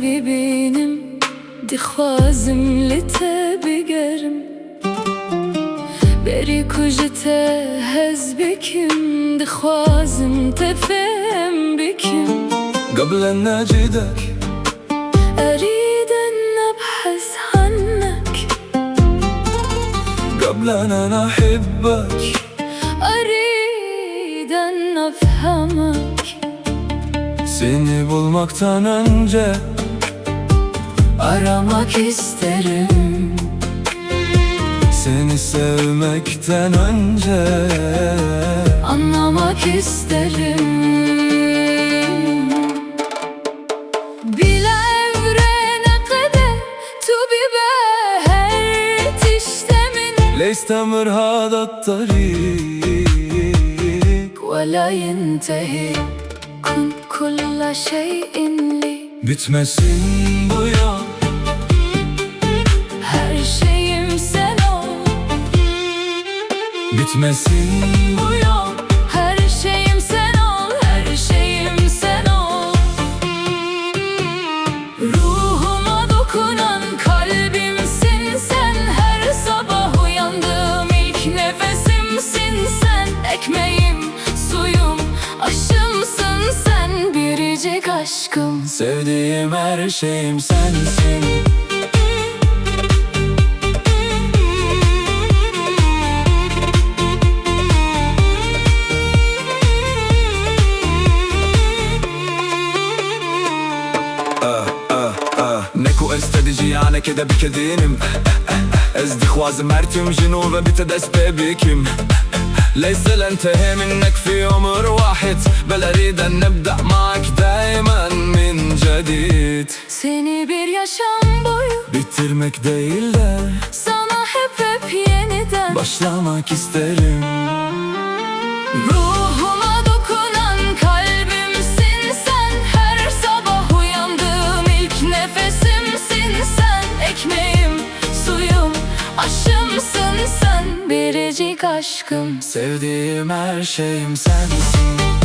ببینم دخوازم لته بگرم بری کجته هز بکم دخوازم تفهم بکم قبل أن أجدك أريد أن أبحث عنك قبل أن أحبك أريد أن أفهمك Seni bulmaktan önce aramak isterim seni sevmekten önce anlamak isterim بلا evrene kadar tu ببهر تشتمل لا يستمر هذا الطريق ولا ينتهي كن كل شيء لي Bitmesin bu yol her şeyim sen ol Bitmesin bu yol her şeyim sen ol her şeyim sen ol ruhuma dokunan kalbimsin sen her sabah uyandığım ilk nefesimsin sen ekmeğim suyum aşımsın sen biricik aşkım Sevdiğim her şeyim sensin نكو استدجي يعني كده بكدينم ازدي خوازم مرتم جنوب بتدس بيبيكم ليس الانتهي منك في عمر واحد بل اريد ان نبدأ معك دايما من جديد seni bir yaşam boyu Bitirmek değil de sana hep yeniden başlamak isterim ruhuma dokunan kalbimsin sen her sabah uyandığım ilk nefesimsin sen ekmeğim suyum aşımsın sen biricik aşkım Sevdiğim her şeyim sensin